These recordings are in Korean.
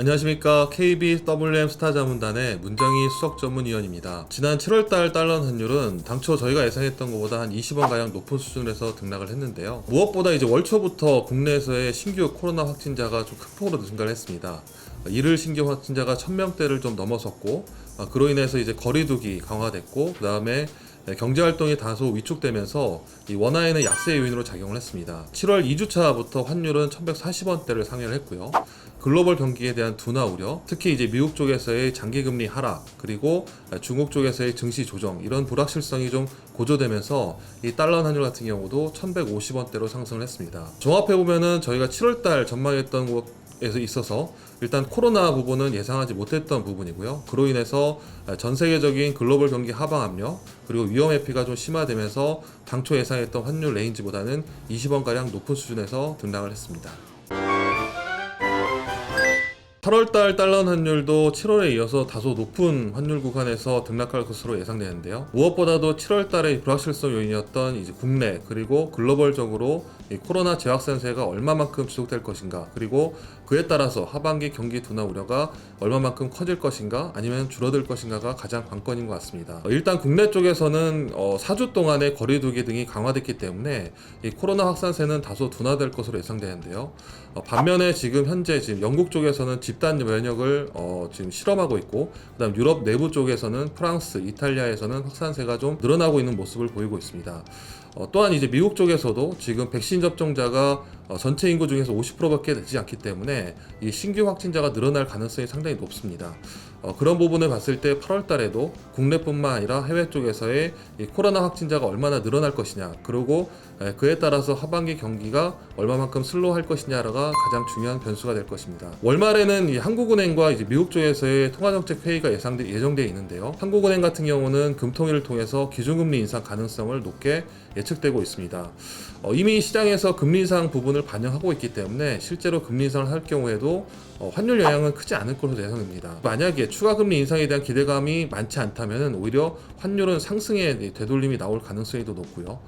안녕하십니까. KBWM 스타자문단의 문정희 수석전문위원입니다. 지난 7월달 달러 환율은 당초 저희가 예상했던 것보다 한 20원가량 높은 수준에서 등락을 했는데요. 무엇보다 이제 월초부터 국내에서의 신규 코로나 확진자가 좀 큰 폭으로 증가를 했습니다. 일일 신규 확진자가 1000명대를 좀 넘어섰고, 그로 인해서 이제 거리두기 강화됐고, 그 다음에 경제활동이 다소 위축되면서 이 원화에는 약세 요인으로 작용을 했습니다. 7월 2주차부터 환율은 1140원대를 상회를 했고요. 글로벌 경기에 대한 둔화 우려, 특히 이제 미국 쪽에서의 장기금리 하락, 그리고 중국 쪽에서의 증시 조정, 이런 불확실성이 좀 고조되면서 이 달러 환율 같은 경우도 1150원대로 상승을 했습니다. 종합해보면은 저희가 7월달 전망했던 곳에서 있어서 일단 코로나 부분은 예상하지 못했던 부분이고요. 그로 인해서 전 세계적인 글로벌 경기 하방 압력, 그리고 위험 회피가 좀 심화되면서 당초 예상했던 환율 레인지보다는 20원가량 높은 수준에서 등락을 했습니다. 8월달 달러 환율도 7월에 이어서 다소 높은 환율 구간에서 등락할 것으로 예상되는데요. 무엇보다도 7월달의 불확실성 요인이었던 이제 국내 그리고 글로벌적으로 이 코로나 재확산세가 얼마만큼 지속될 것인가, 그리고 그에 따라서 하반기 경기 둔화 우려가 얼마만큼 커질 것인가 아니면 줄어들 것인가가 가장 관건인 것 같습니다. 일단 국내 쪽에서는 4주 동안의 거리두기 등이 강화됐기 때문에 이 코로나 확산세는 다소 둔화될 것으로 예상되는데요. 반면에 지금 현재 영국 쪽에서는 집단 면역을 지금 실험하고 있고, 그다음 유럽 내부 쪽에서는 프랑스, 이탈리아에서는 확산세가 좀 늘어나고 있는 모습을 보이고 있습니다. 또한 이제 미국 쪽에서도 지금 백신 접종자가 전체 인구 중에서 50%밖에 되지 않기 때문에 이 신규 확진자가 늘어날 가능성이 상당히 높습니다. 그런 부분을 봤을 때 8월 달에도 국내뿐만 아니라 해외 쪽에서의 이 코로나 확진자가 얼마나 늘어날 것이냐, 그리고 그에 따라서 하반기 경기가 얼마만큼 슬로우할 것이냐가 가장 중요한 변수가 될 것입니다. 월말에는 이 한국은행과 이제 미국 쪽에서의 통화정책 회의가 예정되어 있는데요. 한국은행 같은 경우는 금통위를 통해서 기준금리 인상 가능성을 높게 예측되고 있습니다. 이미 시장에서 금리 인상 부분을 반영하고 있기 때문에 실제로 금리 인상을 할 경우에도 환율 영향은 크지 않을 것으로 예상됩니다. 만약에 추가 금리 인상에 대한 기대감이 많지 않다면 오히려 환율은 상승의 되돌림이 나올 가능성이 더 높고요.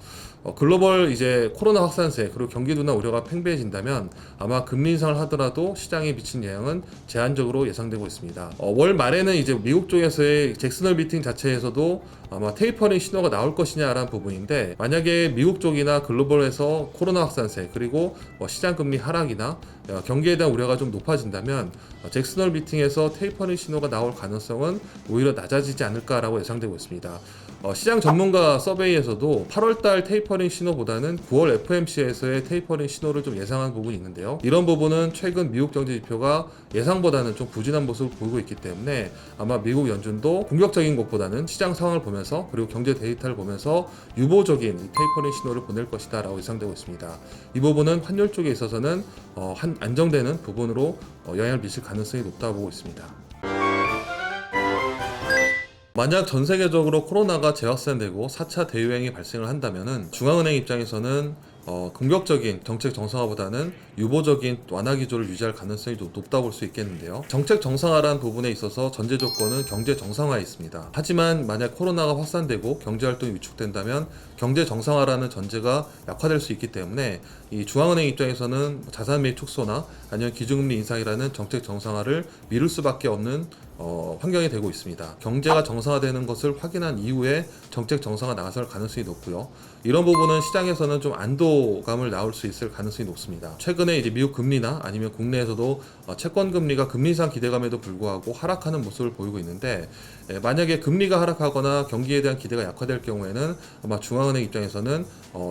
글로벌 이제 코로나 확산세 그리고 경기 둔화 우려가 팽배해진다면 아마 금리 인상을 하더라도 시장에 미친 영향은 제한적으로 예상되고 있습니다. 월 말에는 이제 미국 쪽에서의 잭슨홀 미팅 자체에서도 아마 테이퍼링 신호가 나올 것이냐라는 부분인데, 만약에 미국 쪽이나 글로벌에서 코로나 확산세 그리고 시장 금리 하락이나 경기에 대한 우려가 좀 높아진다면 잭슨홀 미팅에서 테이퍼링 신호가 나올 가능성은 오히려 낮아지지 않을까라고 예상되고 있습니다. 시장 전문가 서베이에서도 8월달 테이퍼링 신호보다는 9월 FOMC에서의 테이퍼링 신호를 좀 예상한 부분이 있는데요. 이런 부분은 최근 미국 경제 지표가 예상보다는 좀 부진한 모습을 보이고 있기 때문에 아마 미국 연준도 공격적인 것보다는 시장 상황을 보면서 그리고 경제 데이터를 보면서 유보적인 테이퍼링 신호를 보낼 것이다 라고 예상되고 있습니다. 이 부분은 환율 쪽에 있어서는 안정되는 부분으로 영향을 미칠 가능성이 높다고 보고 있습니다. 만약 전 세계적으로 코로나가 재확산되고 4차 대유행이 발생을 한다면 중앙은행 입장에서는 공격적인 정책 정상화보다는 유보적인 완화 기조를 유지할 가능성이 좀 높다 볼 수 있겠는데요. 정책 정상화라는 부분에 있어서 전제 조건은 경제 정상화에 있습니다. 하지만 만약 코로나가 확산되고 경제 활동이 위축된다면 경제 정상화라는 전제가 약화될 수 있기 때문에 이 중앙은행 입장에서는 자산 매입 축소나 아니면 기준금리 인상이라는 정책 정상화를 미룰 수밖에 없는 환경이 되고 있습니다. 경제가 정상화되는 것을 확인한 이후에 정책 정상화 나설 가능성이 높고요. 이런 부분은 시장에서는 좀 안도감을 나올 수 있을 가능성이 높습니다. 최근에 이제 미국 금리나 아니면 국내에서도 채권 금리가 금리 인상 기대감에도 불구하고 하락하는 모습을 보이고 있는데, 만약에 금리가 하락하거나 경기에 대한 기대가 약화될 경우에는 아마 중앙은행 입장에서는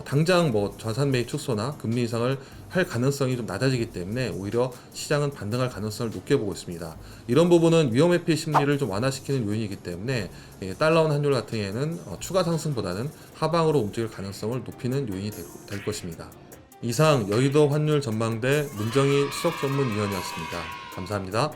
당장 자산 매입 축소나 금리 인상을 할 가능성이 좀 낮아지기 때문에 오히려 시장은 반등할 가능성을 높게 보고 있습니다. 이런 부분은 위험 회피 심리를 좀 완화시키는 요인이기 때문에 달러 환율 같은 경우에는 추가 상승보다는 하방으로 움직일 가능성을 높이는 요인이 될 것입니다. 이상 여의도 환율 전망대 문정희 수석전문위원이었습니다. 감사합니다.